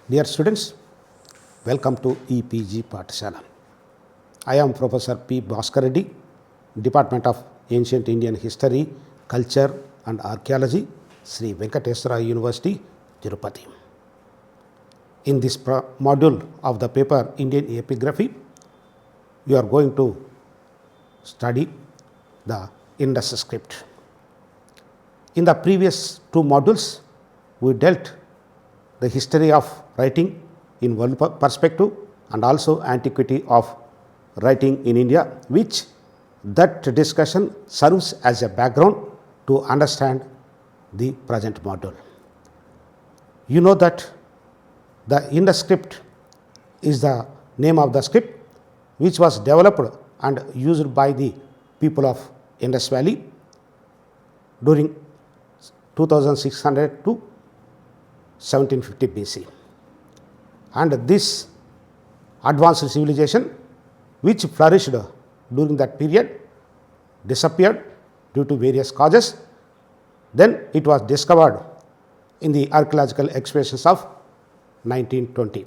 Dear students, welcome to EPG Pathshala. I am Professor P. Bhaskar Reddy, Department of Ancient Indian History, Culture and Archaeology, Sri Venkateswara University, Tirupati. In this module of the paper Indian Epigraphy, we are going to study the Indus Script. In the previous two modules, we dealt the history of writing in world perspective and also antiquity of writing in India, which that discussion serves as a background to understand the present module. You know that the Indus Script is the name of the script which was developed and used by the people of Indus Valley during 2600 to 1750 BC. And this advanced civilization which flourished during that period disappeared due to various causes. Then it was discovered in the archaeological excavations of 1920.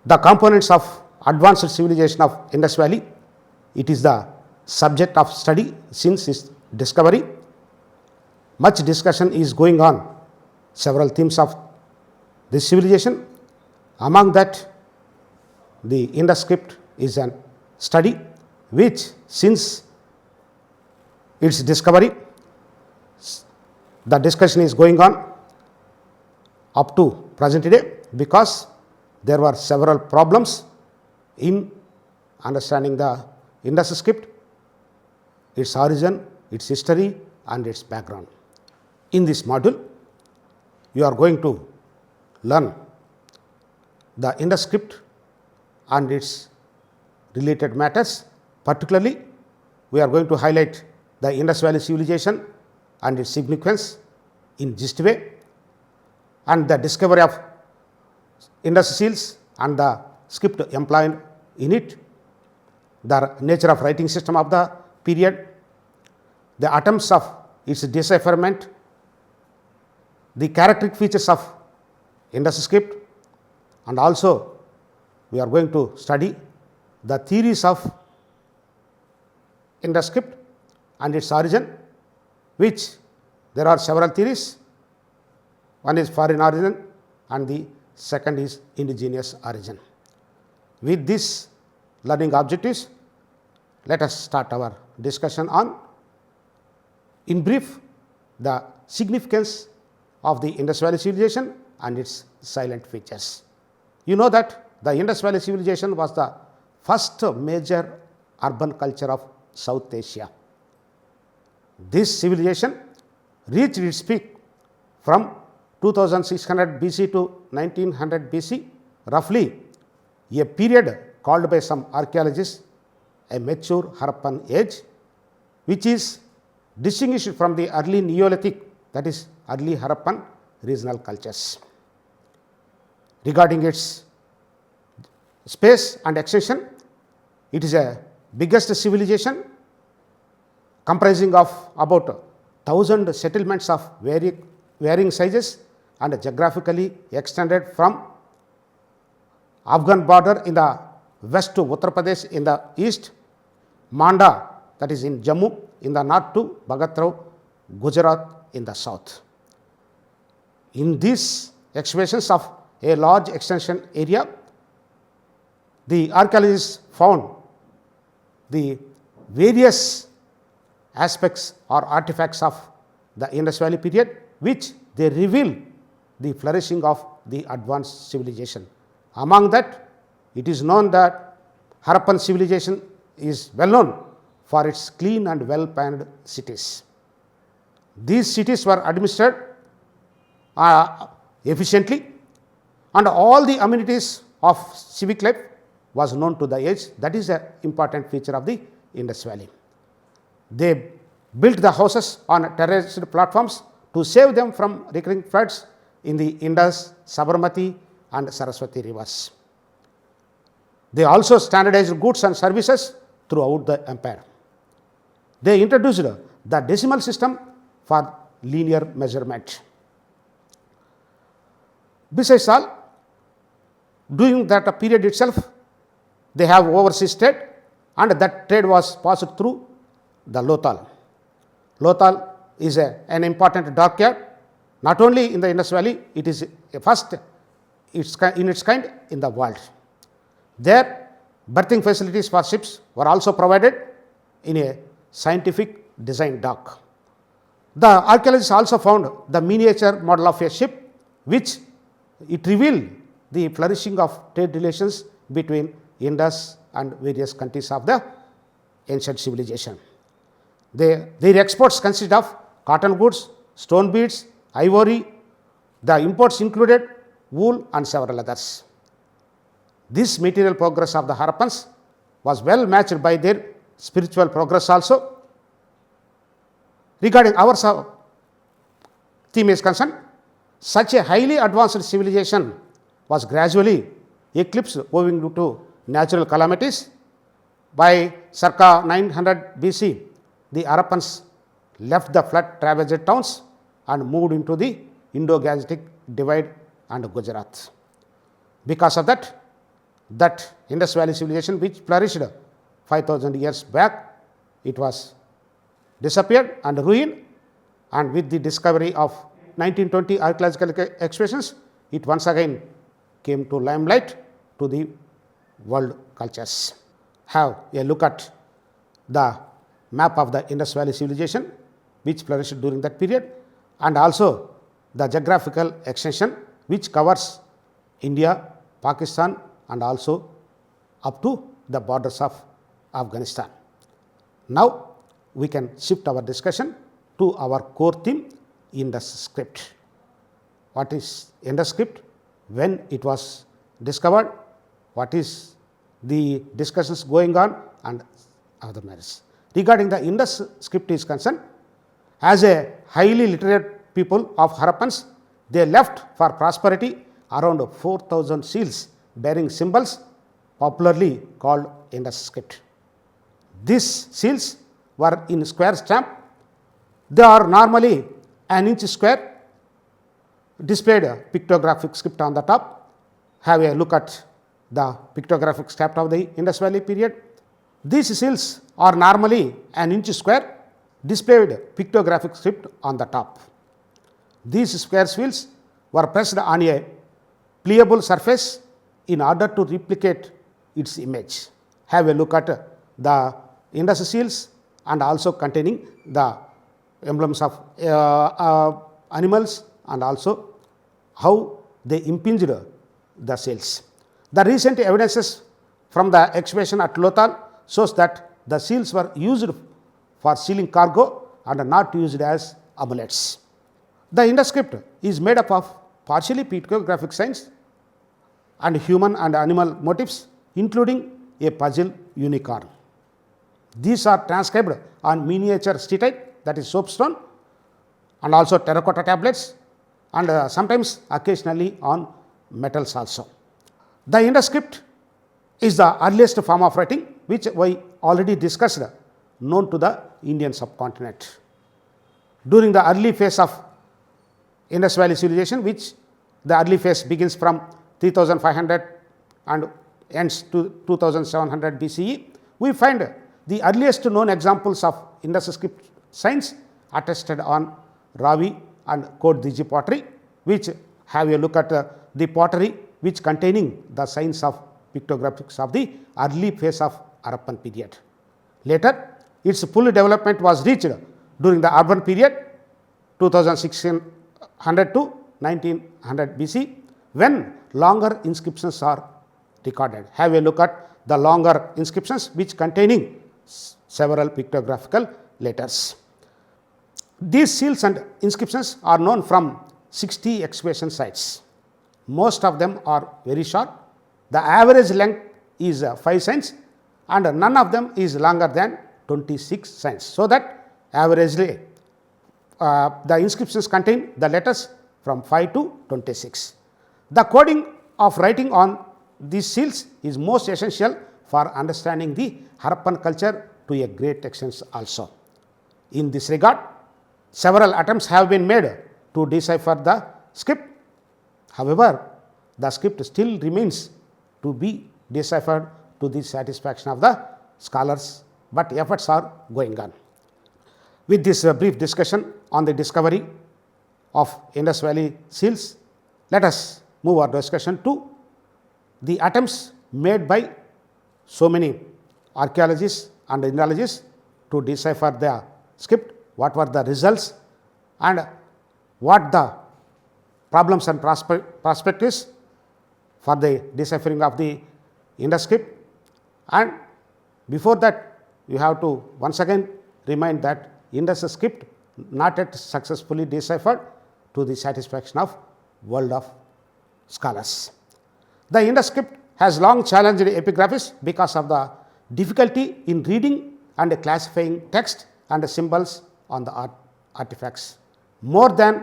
The components of advanced civilization of Indus Valley, it is the subject of study since its discovery. Much discussion is going on, several themes of this civilization. Among that, the Indus Script is a study which since its discovery, the discussion is going on up to present day because there were several problems in understanding the Indus Script, its origin, its history and its background. In this module, you are going to learn the Indus Script and its related matters. Particularly, we are going to highlight the Indus Valley civilization and its significance in gist way, and the discovery of Indus seals and the script employed in it, the nature of writing system of the period, the attempts of its decipherment, the characteristic features of Indus Script, and also we are going to study the theories of Indus Script and its origin, which there are several theories. One is foreign origin and the second is indigenous origin. With these learning objectives, let us start our discussion on, in brief, the significance of the Indus Valley civilization and its silent features. You know that the Indus Valley civilization was the first major urban culture of South Asia. This civilization reached its peak from 2600 BC to 1900 BC, roughly a period called by some archaeologists a mature Harappan age, which is distinguished from the early Neolithic, that is early Harappan regional cultures. Regarding its space and extension, it is a biggest civilization comprising of about 1,000 settlements of varying sizes and geographically extended from Afghan border in the west to Uttar Pradesh in the east, Manda, that is in Jammu in the north, to Bagatrao, Gujarat in the south. In these excavations of a large extension area, the archaeologists found the various aspects or artifacts of the Indus Valley period, which they reveal the flourishing of the advanced civilization. Among that, it is known that Harappan civilization is well known for its clean and well planned cities. These cities were administered efficiently, and all the amenities of civic life was known to the age. That is an important feature of the Indus Valley. They built the houses on terraced platforms to save them from recurring floods in the Indus, Sabarmati and Saraswati rivers. They also standardized goods and services throughout the empire. They introduced the decimal system for linear measurement. Besides all, during that period itself, they have overseas trade, and that trade was passed through the Lothal. Lothal is an important dockyard, not only in the Indus Valley, it is a first in its kind in the world. There, berthing facilities for ships were also provided in a scientific design dock. The archaeologists also found the miniature model of a ship, which it revealed the flourishing of trade relations between Indus and various countries of the ancient civilization. Their exports consist of cotton goods, stone beads, ivory. The imports included wool and several others. This material progress of the Harappans was well matched by their spiritual progress also. Regarding our theme is concerned, such a highly advanced civilization was gradually eclipsed owing to natural calamities. By circa 900 BC, the Harappans left the flood-ravaged towns and moved into the Indo-Gangetic divide and Gujarat. Because of that Indus Valley civilization, which flourished 5,000 years back, it was disappeared and ruined, and with the discovery of 1920 archaeological excavations, it once again came to limelight to the world cultures. Have a look at the map of the Indus Valley civilization, which flourished during that period, and also the geographical extension, which covers India, Pakistan, and also up to the borders of Afghanistan. Now, we can shift our discussion to our core theme, Indus Script. What is Indus Script? When it was discovered? What is the discussions going on and other matters? Regarding the Indus Script is concerned, as a highly literate people of Harappans, they left for prosperity around 4,000 seals bearing symbols popularly called Indus Script. These seals were in square stamp. They are normally an inch square, displayed a pictographic script on the top. Have a look at the pictographic script of the Indus Valley period. These seals are normally an inch square, displayed pictographic script on the top. These square seals were pressed on a pliable surface in order to replicate its image. Have a look at the Indus seals and also containing the emblems of animals and also how they impinged the seals. The recent evidences from the excavation at Lothal shows that the seals were used for sealing cargo and not used as amulets. The Indus Script is made up of partially pictographic signs and human and animal motifs, including a puzzle unicorn. These are transcribed on miniature steatite, that is soapstone, and also terracotta tablets, and sometimes occasionally on metals also. The Indus Script is the earliest form of writing which we already discussed, known to the Indian subcontinent. During the early phase of Indus Valley civilization, which the early phase begins from 3500 and ends to 2700 BCE, we find the earliest known examples of Indus Script signs attested on Ravi and Kodhiji pottery, which have a look at the pottery which containing the signs of pictographics of the early phase of Harappan period. Later, its full development was reached during the urban period 2600 to 1900 BC, when longer inscriptions are recorded. Have a look at the longer inscriptions which containing several pictographical letters. These seals and inscriptions are known from 60 excavation sites. Most of them are very short. The average length is 5 signs and none of them is longer than 26 signs. So that averagely the inscriptions contain the letters from 5 to 26. The coding of writing on these seals is most essential for understanding the Harappan culture to a great extent also. In this regard, several attempts have been made to decipher the script. However, the script still remains to be deciphered to the satisfaction of the scholars, but efforts are going on. With this brief discussion on the discovery of Indus Valley seals, let us move our discussion to the attempts made by so many archaeologists and Indologists to decipher the script, what were the results and what the problems and perspectives for the deciphering of the Indus script. And before that, you have to once again remind that Indus script not yet successfully deciphered to the satisfaction of world of scholars. The Indus script has long challenged epigraphists because of the difficulty in reading and classifying text and symbols on the artifacts. More than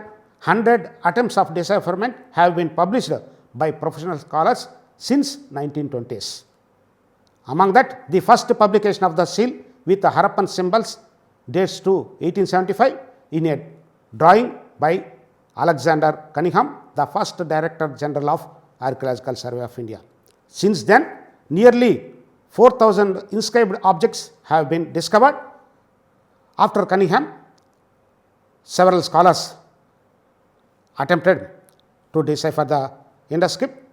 100 attempts of decipherment have been published by professional scholars since 1920s. Among that, the first publication of the seal with the Harappan symbols dates to 1875 in a drawing by Alexander Cunningham, the first Director General of Archaeological Survey of India. Since then, nearly 4,000 inscribed objects have been discovered. After Cunningham, several scholars attempted to decipher the Indus script.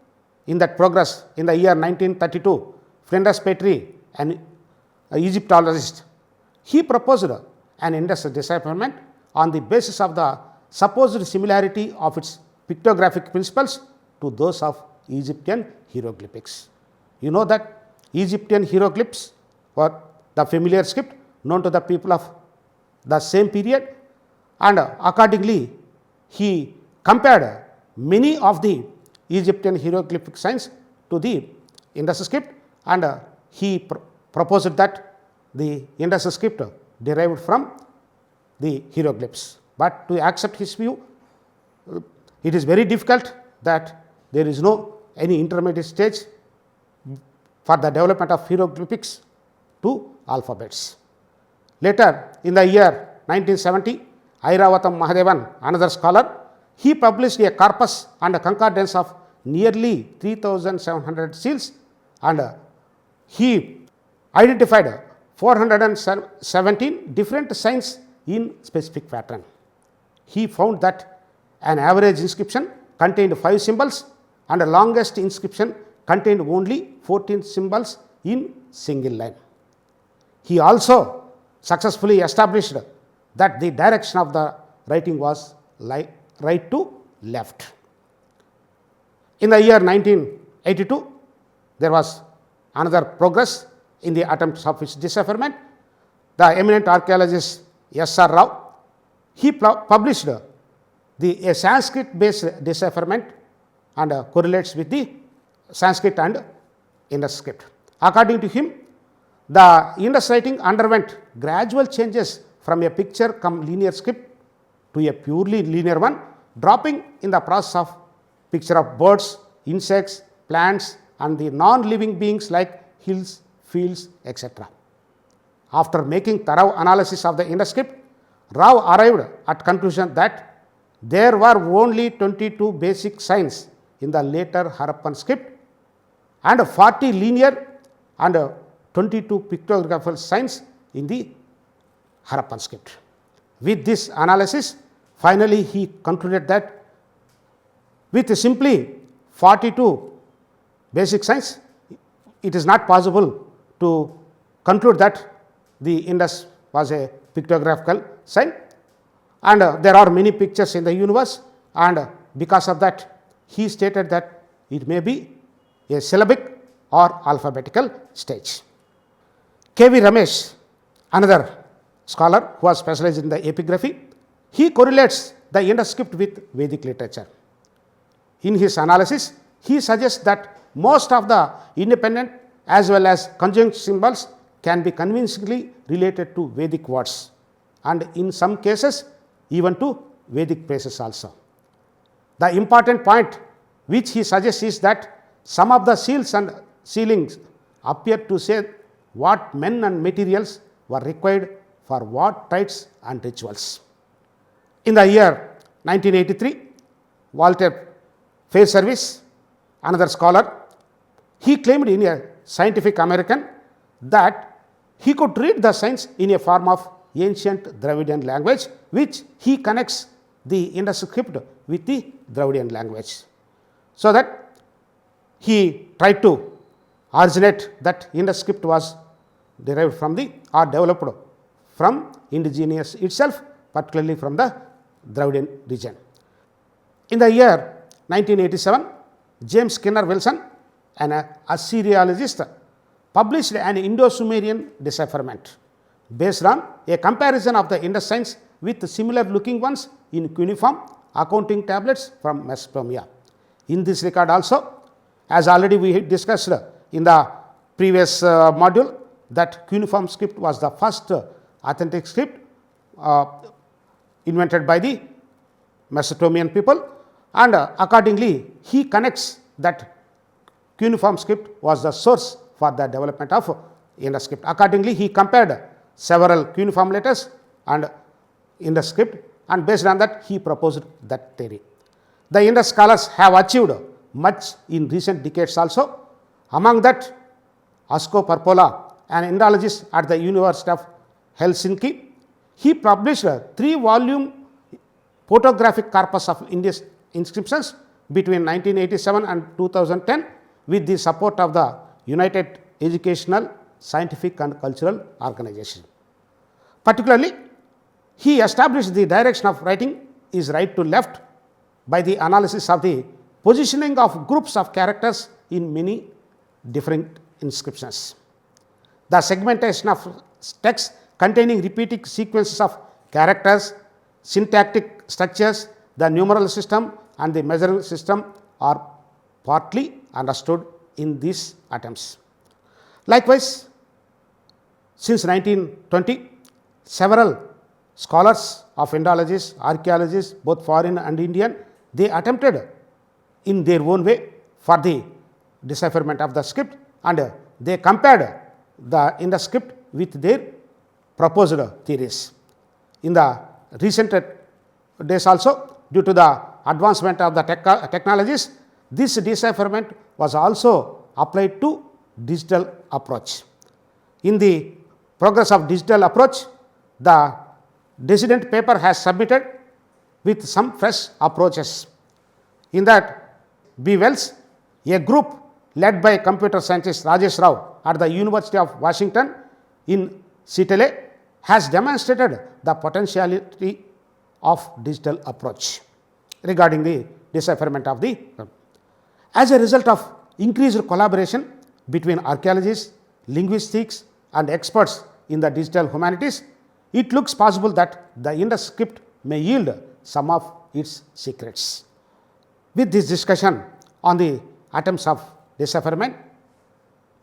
In that progress, in the year 1932, Flinders Petrie, an Egyptologist, he proposed an Indus decipherment on the basis of the supposed similarity of its pictographic principles to those of Egyptian hieroglyphics. You know that Egyptian hieroglyphs were the familiar script known to the people of the same period, and accordingly he compared many of the Egyptian hieroglyphic signs to the Indus script, and he proposed that the Indus script derived from the hieroglyphs. But to accept his view, it is very difficult that there is no any intermediate stage for the development of hieroglyphics to alphabets. Later, in the year 1970, Airavatam Mahadevan, another scholar, he published a corpus and a concordance of nearly 3,700 seals, and he identified 417 different signs in specific pattern. He found that an average inscription contained 5 symbols and the longest inscription contained only 14 symbols in single line. He also successfully established that the direction of the writing was right to left. In the year 1982, there was another progress in the attempts of its decipherment. The eminent archaeologist S.R. Rao, he published a Sanskrit-based decipherment and correlates with the Sanskrit and Indus script. According to him, the Indus writing underwent gradual changes from a picture cum linear script to a purely linear one, dropping in the process of picture of birds, insects, plants and the non-living beings like hills, fields, etc. After making thorough analysis of the Indus script, Rao arrived at conclusion that there were only 22 basic signs in the later Harappan script and 40 linear and 22 pictographical signs in the Harappan script. With this analysis, finally he concluded that with simply 42 basic signs, it is not possible to conclude that the Indus was a pictographical sign, and there are many pictures in the universe, and because of that he stated that it may be a syllabic or alphabetical stage. K.V. Ramesh, another scholar who was specialized in the epigraphy, he correlates the Indus script with Vedic literature. In his analysis, he suggests that most of the independent as well as conjunct symbols can be convincingly related to Vedic words, and in some cases even to Vedic phrases also. The important point which he suggests is that some of the seals and sealings appear to say what men and materials were required for what rites and rituals. In the year 1983, Walter Fair Service, another scholar, he claimed in a Scientific American that he could read the signs in a form of ancient Dravidian language, which he connects the Indus script with the Dravidian language. So that he tried to originate that Indus script was derived from the or developed from indigenous itself, particularly from the Dravidian region. In the year 1987, James Skinner Wilson, an Assyriologist, published an Indo-Sumerian decipherment based on a comparison of the Indus signs with similar looking ones in cuneiform accounting tablets from Mesopotamia. In this record also, as already we discussed in the previous module, that cuneiform script was the first authentic script invented by the Mesopotamian people, and accordingly he connects that cuneiform script was the source for the development of Indus script. Accordingly, he compared several cuneiform letters and Indus script, and based on that he proposed that theory. The Indus scholars have achieved much in recent decades also. Among that, Asko Parpola, an Indologist at the University of Helsinki, he published a 3-volume photographic corpus of Indus inscriptions between 1987 and 2010 with the support of the United Educational, Scientific and Cultural Organization. Particularly, he established the direction of writing is right to left by the analysis of the positioning of groups of characters in many different inscriptions. The segmentation of text containing repeating sequences of characters, syntactic structures, the numeral system and the measuring system are partly understood in these attempts. Likewise, since 1920, several scholars of Indologists, archaeologists, both foreign and Indian, they attempted in their own way for the decipherment of the script, and they compared the Indus script with their proposed theories. In the recent days also, due to the advancement of the technologies, this decipherment was also applied to digital approach. In the progress of digital approach, the dissident paper has submitted with some fresh approaches. In that, B. Wells, a group led by computer scientist Rajesh Rao at the University of Washington in Seattle, has demonstrated the potentiality of digital approach regarding the decipherment of the. As a result of increased collaboration between archaeologists, linguistics and experts in the digital humanities, it looks possible that the Indus script may yield some of its secrets. With this discussion on the attempts of decipherment,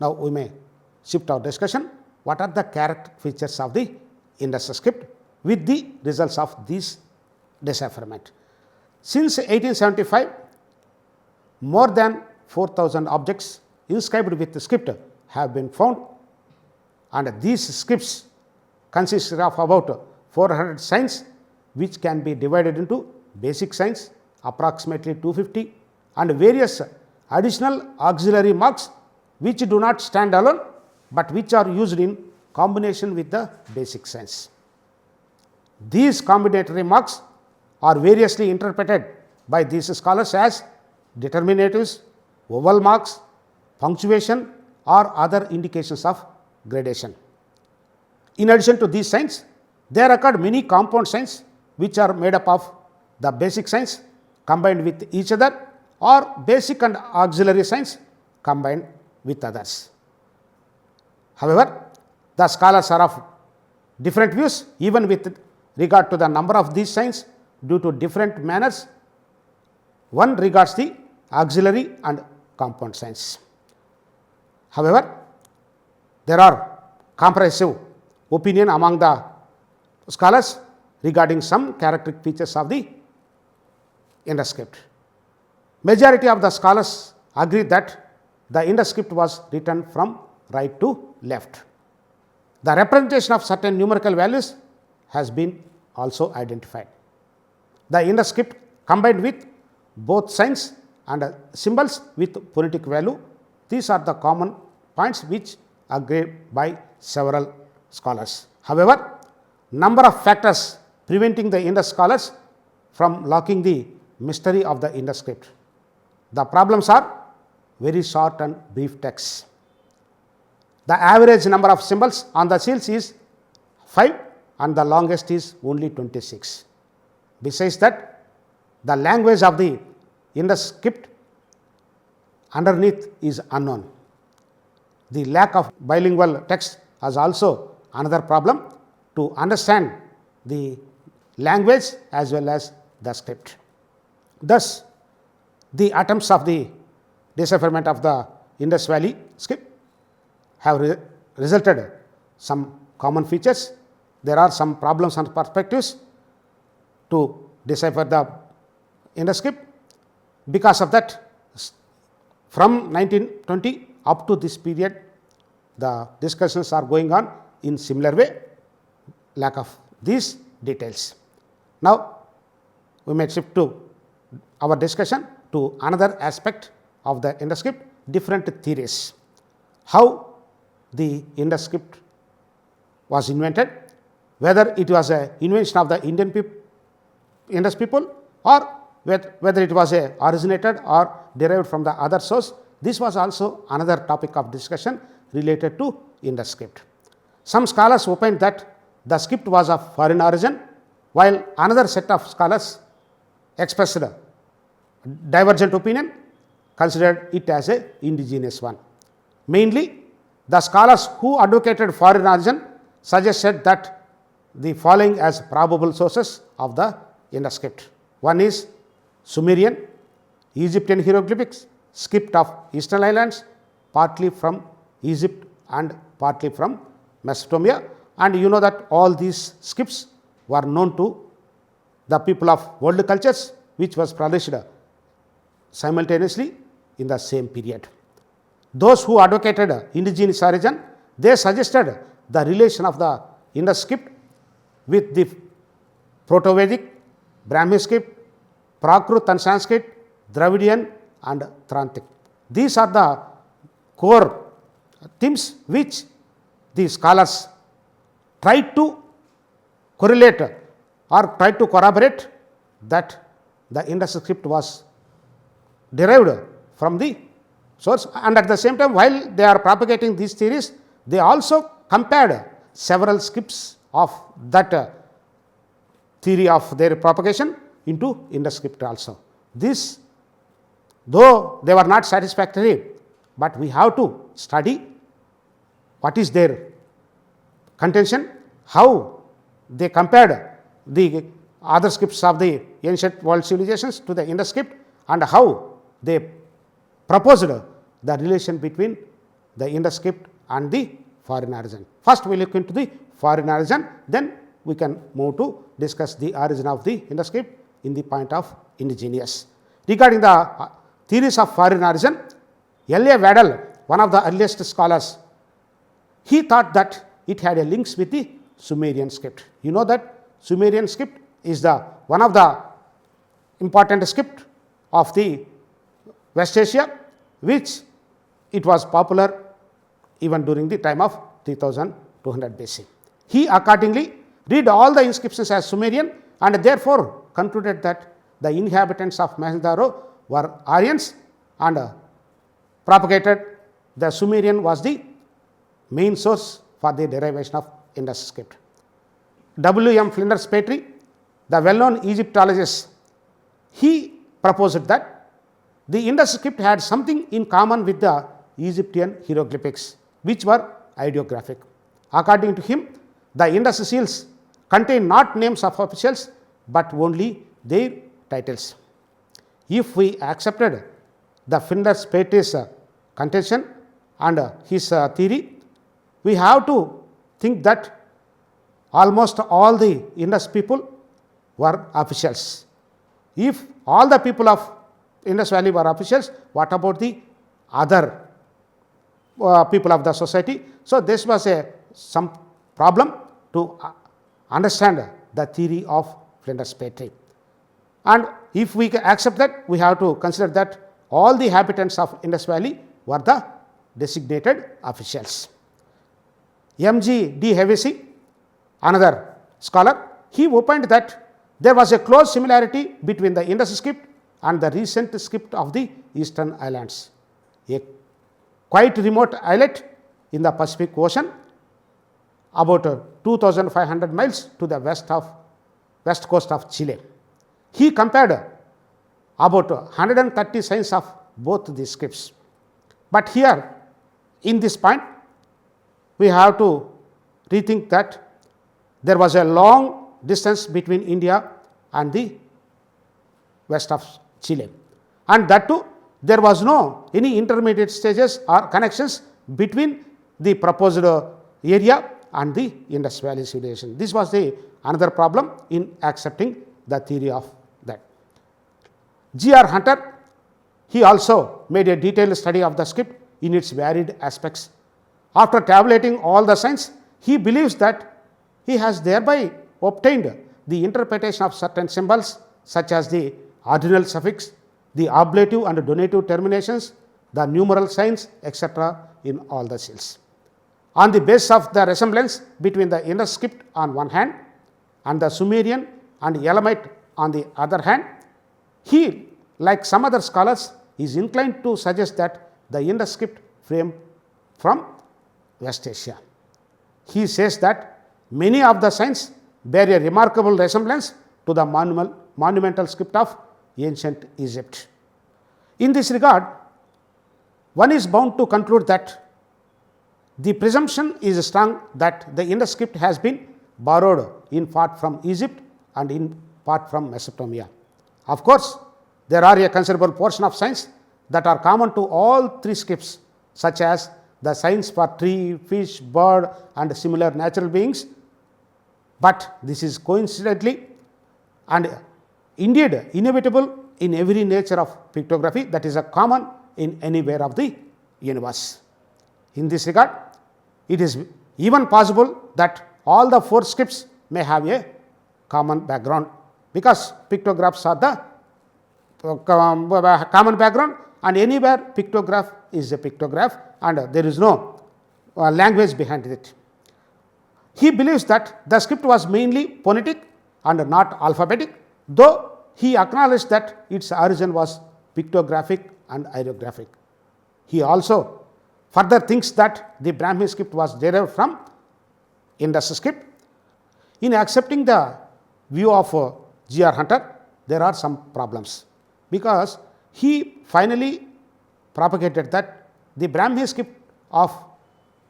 now we may shift our discussion. What are the character features of the Indus script with the results of this decipherment? Since 1875, more than 4,000 objects inscribed with the script have been found, and these scripts consist of about 400 signs, which can be divided into basic signs approximately 250 and various additional auxiliary marks which do not stand alone, but which are used in combination with the basic signs. These combinatory marks are variously interpreted by these scholars as determinatives, vowel marks, punctuation or other indications of gradation. In addition to these signs, there occurred many compound signs which are made up of the basic signs combined with each other or basic and auxiliary signs combined with others. However, the scholars are of different views even with regard to the number of these signs due to different manners. One regards the auxiliary and compound signs. However, there are comprehensive opinion among the scholars regarding some characteristic features of the Indus script. Majority of the scholars agree that the Indus script was written from right to left. The representation of certain numerical values has been also identified. The Indus script combined with both signs and symbols with phonetic value. These are the common points which are agreed by several scholars. However, number of factors preventing the Indus scholars from locking the mystery of the Indus script. The problems are very short and brief texts. The average number of symbols on the seals is 5 and the longest is only 26. Besides that, the language of the Indus script underneath is unknown. The lack of bilingual text is also another problem to understand the language as well as the script. Thus, the attempts of the decipherment of the Indus Valley script have resulted some common features. There are some problems and perspectives to decipher the Indus script. Because of that, from 1920 up to this period, the discussions are going on in similar way, lack of these details. Now, we may shift to our discussion to another aspect of the Indus script, different theories. How the Indus script was invented, whether it was an invention of the Indus people or whether it was originated or derived from the other source. This was also another topic of discussion related to Indus script. Some scholars opined that the script was of foreign origin, while another set of scholars expressed a divergent opinion, considered it as an indigenous one. Mainly, the scholars who advocated foreign origin suggested that the following as probable sources of the Indus script. One is Sumerian, Egyptian hieroglyphics, script of Eastern Islands, partly from Egypt and partly from Mesopotamia. And you know that all these scripts were known to the people of world cultures, which was published simultaneously in the same period. Those who advocated indigenous origin, they suggested the relation of the Indus script with the Proto-Vedic, Brahmi script, Prakrit and Sanskrit, Dravidian and Trantic. These are the core themes which the scholars tried to correlate or tried to corroborate that the Indus script was derived from the source, and at the same time, while they are propagating these theories, they also compared several scripts of that theory of their propagation into Indus script also. This, though they were not satisfactory, but we have to study what is their contention, how they compared the other scripts of the ancient world civilizations to the Indus script, and how they proposed the relation between the Indus script and the foreign origin. First, we look into the foreign origin, then we can move to discuss the origin of the Indus script in the point of indigenous. Regarding the theories of foreign origin, L.A. Waddell, one of the earliest scholars, he thought that it had a links with the Sumerian script. You know that Sumerian script is the one of the important script of the West Asia, which it was popular even during the time of 3200 BC. He accordingly read all the inscriptions as Sumerian and therefore concluded that the inhabitants of Mohenjo-daro were Aryans and propagated the Sumerian was the main source for the derivation of Indus script. W.M. Flinders Petrie, the well-known Egyptologist, he proposed that the Indus script had something in common with the Egyptian hieroglyphics, which were ideographic. According to him, the Indus seals contain not names of officials, but only their titles. If we accepted the Flinders Petrie's contention and his theory, we have to think that almost all the Indus people were officials. If all the people of Indus Valley were officials, what about the other people of the society? So, this was some problem to understand the theory of Flinders Petrie. And if we accept that, we have to consider that all the inhabitants of Indus Valley were the designated officials. M.G.D. Hevesi, another scholar, he opined that there was a close similarity between the Indus script and the recent script of the Eastern Islands, a quite remote islet in the Pacific Ocean, about 2,500 miles to the west coast of Chile. He compared about 130 signs of both the scripts. But here, in this point, we have to rethink that there was a long distance between India and the west of Chile, and that too there was no any intermediate stages or connections between the proposed area and the Indus Valley civilization. This was the another problem in accepting the theory of that. G.R. Hunter, he also made a detailed study of the script in its varied aspects. After tabulating all the signs, he believes that he has thereby obtained the interpretation of certain symbols such as the ordinal suffix, the ablative and donative terminations, the numeral signs, etc. in all the seals. On the basis of the resemblance between the Indus script on one hand and the Sumerian and Elamite on the other hand, he, like some other scholars, is inclined to suggest that the Indus script came from West Asia. He says that many of the signs bear a remarkable resemblance to the monumental script of ancient Egypt. In this regard, one is bound to conclude that the presumption is strong that the Indus script has been borrowed in part from Egypt and in part from Mesopotamia. Of course, there are a considerable portion of signs that are common to all three scripts, such as the signs for tree, fish, bird and similar natural beings, but this is coincidentally and indeed inevitable in every nature of pictography that is a common in anywhere of the universe. In this regard, it is even possible that all the four scripts may have a common background, because pictographs are the common background, and anywhere pictograph is a pictograph and there is no language behind it. He believes that the script was mainly phonetic and not alphabetic, though he acknowledged that its origin was pictographic and hieroglyphic. He also further thinks that the Brahmi script was derived from Indus script. In accepting the view of G.R. Hunter, there are some problems, because he finally propagated that the Brahmi script of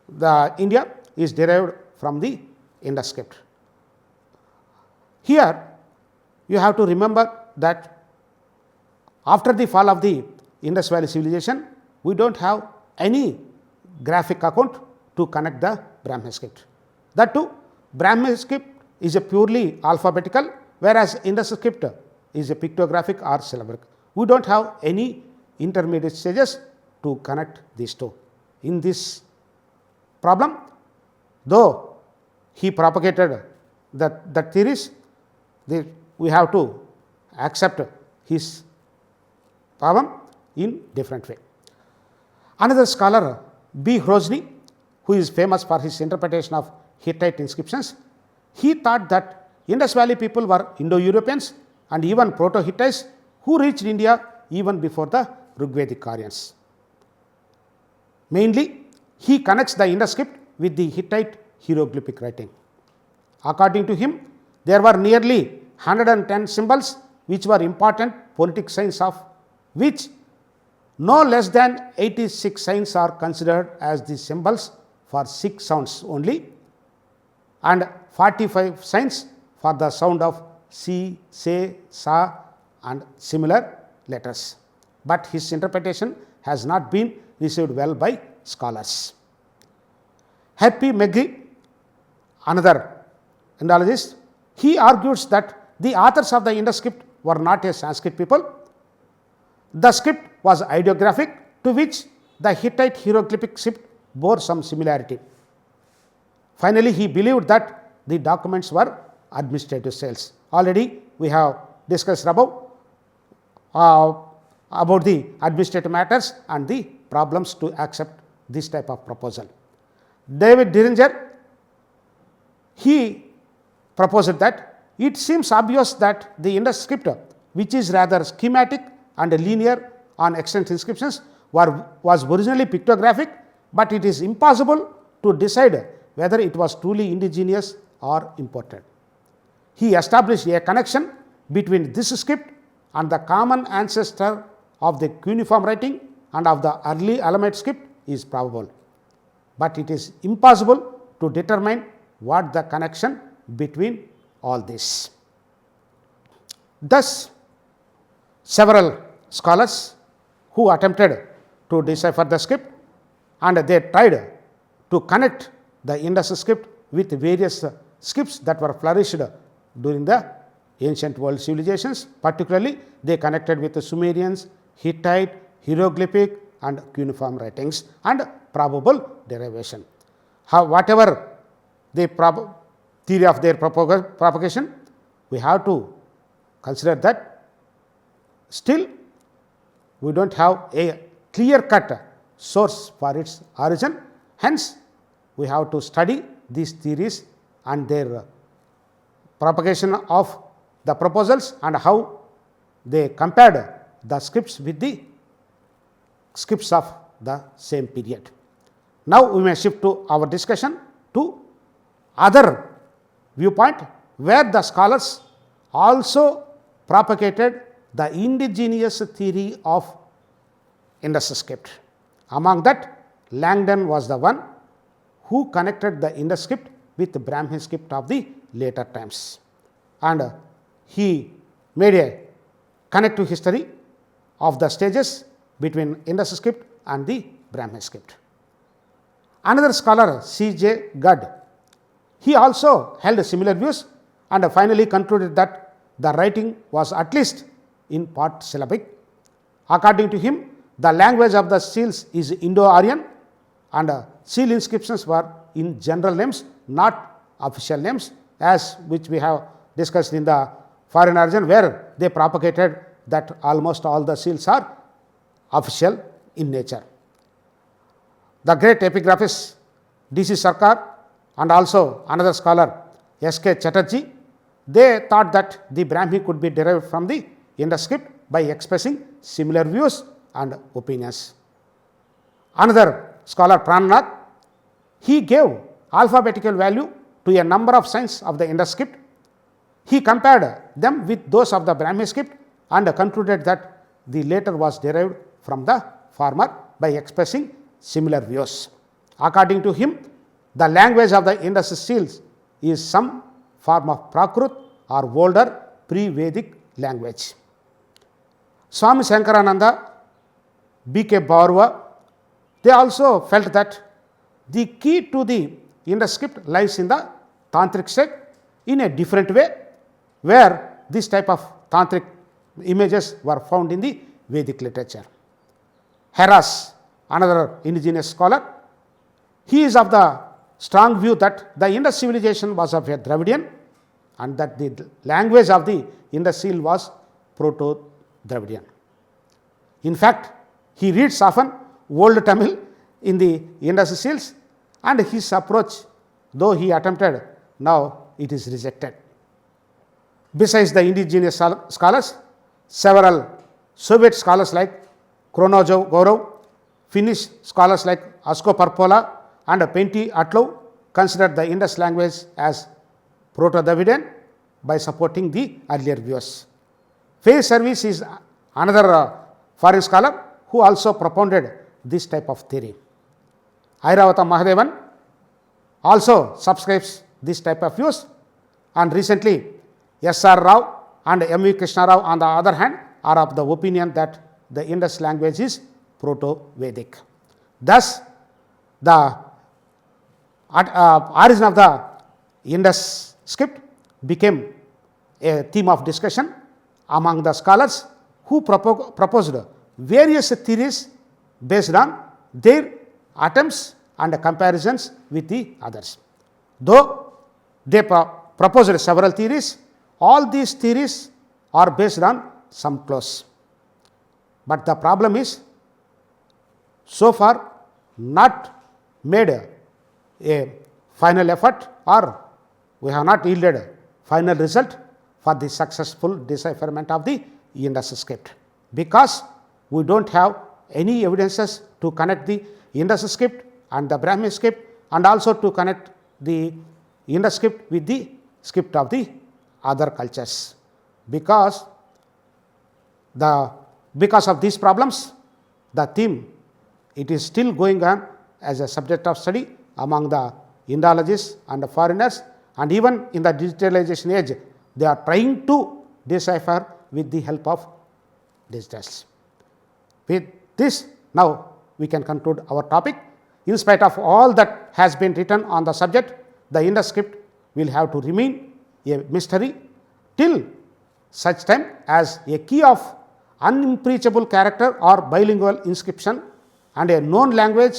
the India is derived from the Indus script. Here you have to remember that after the fall of the Indus Valley civilization, we do not have any graphic account to connect the Brahmi script. That too, Brahmi script is a purely alphabetical, whereas Indus script is a pictographic or syllabic. We do not have any intermediate stages to connect these two. In this problem, though he propagated that theories, we have to accept his problem in different way. Another scholar, B. Hrozny, who is famous for his interpretation of Hittite inscriptions, he thought that Indus Valley people were Indo-Europeans and even Proto-Hittites who reached India even before the Rigvedic Aryans. Mainly, he connects the Indus script with the Hittite hieroglyphic writing. According to him, there were nearly 110 symbols which were important phonetic signs, of which no less than 86 signs are considered as the symbols for 6 sounds only, and 45 signs for the sound of si, se, sa and similar letters. But his interpretation has not been received well by scholars. Happy McGee, another Indologist, he argues that the authors of the Indus script were not a Sanskrit people. The script was ideographic, to which the Hittite hieroglyphic script bore some similarity. Finally, he believed that the documents were administrative sales. Already we have discussed above. about the administrative matters and the problems to accept this type of proposal. David Diringer, he proposed that it seems obvious that the Indus script, which is rather schematic and linear on extant inscriptions, was originally pictographic, but it is impossible to decide whether it was truly indigenous or imported. He established a connection between this script and the common ancestor of the cuneiform writing and of the early Elamite script is probable, but it is impossible to determine what the connection between all this. Thus, several scholars who attempted to decipher the script and they tried to connect the Indus script with various scripts that were flourished during the ancient world civilizations. Particularly, they connected with the Sumerians, Hittite, hieroglyphic and cuneiform writings and probable derivation. Whatever the theory of their propagation, we have to consider that still we do not have a clear cut source for its origin. Hence, we have to study these theories and their propagation of the proposals and how they compared the scripts with the scripts of the same period. Now, we may shift to our discussion to other viewpoint where the scholars also propagated the indigenous theory of Indus script. Among that, Langdon was the one who connected the Indus script with the Brahmi script of the later times, and he made a connective history of the stages between Indus script and the Brahmi script. Another scholar, C.J. Gudd, he also held similar views and finally concluded that the writing was at least in part syllabic. According to him, the language of the seals is Indo-Aryan and seal inscriptions were in general names, not official names, as which we have discussed in the foreign origin, where they propagated that almost all the seals are official in nature. The great epigraphist D.C. Sarkar and also another scholar S.K. Chatterjee, they thought that the Brahmi could be derived from the Indus script by expressing similar views and opinions. Another scholar, Prananath, he gave alphabetical value to a number of signs of the Indus script. He compared them with those of the Brahmi script and concluded that the latter was derived from the former by expressing similar views. According to him, the language of the Indus seals is some form of Prakrit or older pre-Vedic language. Swami Shankarananda, B.K. Barua, they also felt that the key to the Indus script lies in the tantric state in a different way, where this type of tantric images were found in the Vedic literature. Harras, another indigenous scholar, he is of the strong view that the Indus civilization was of a Dravidian and that the language of the Indus seal was Proto-Dravidian. In fact, he reads often Old Tamil in the Indus seals, and his approach, though he attempted, now it is rejected. Besides the indigenous scholars, several Soviet scholars like Kronozov Gorov, Finnish scholars like Asko Parpola and Pentti Atlov considered the Indus language as Proto-Dravidian by supporting the earlier views. Faye Service is another foreign scholar who also propounded this type of theory. Airavata Mahadevan also subscribes this type of views, and recently S.R. Rao and M.V. Krishna Rao on the other hand are of the opinion that the Indus language is Proto-Vedic. Thus, the origin of the Indus script became a theme of discussion among the scholars who proposed various theories based on their attempts and comparisons with the others. Though they proposed several theories, all these theories are based on some clause. but the problem is so far not made a final effort, or we have not yielded final result for the successful decipherment of the Indus script, because we do not have any evidences to connect the Indus script and the Brahmi script, and also to connect the Indus script with the script of the other cultures. Because of these problems, the theme, it is still going on as a subject of study among the Indologists and the foreigners, and even in the digitalization age, they are trying to decipher with the help of digitals. With this, now we can conclude our topic. In spite of all that has been written on the subject, the Indus script will have to remain a mystery till such time as a key of unimpeachable character or bilingual inscription and a known language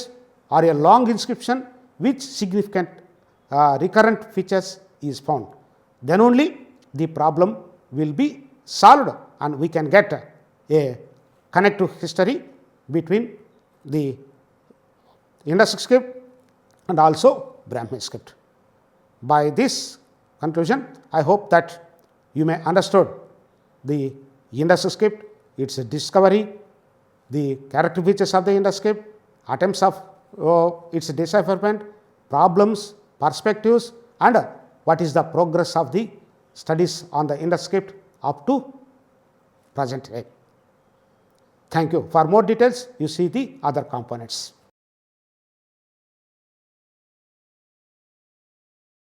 or a long inscription which significant recurrent features is found. Then only the problem will be solved and we can get a connective history between the Indus script and also Brahmi script. By this conclusion, I hope that you may understood the Indus script, its discovery, the character features of the Indus script, attempts of its decipherment, problems, perspectives, and what is the progress of the studies on the Indus script up to present day. Thank you. For more details, you see the other components.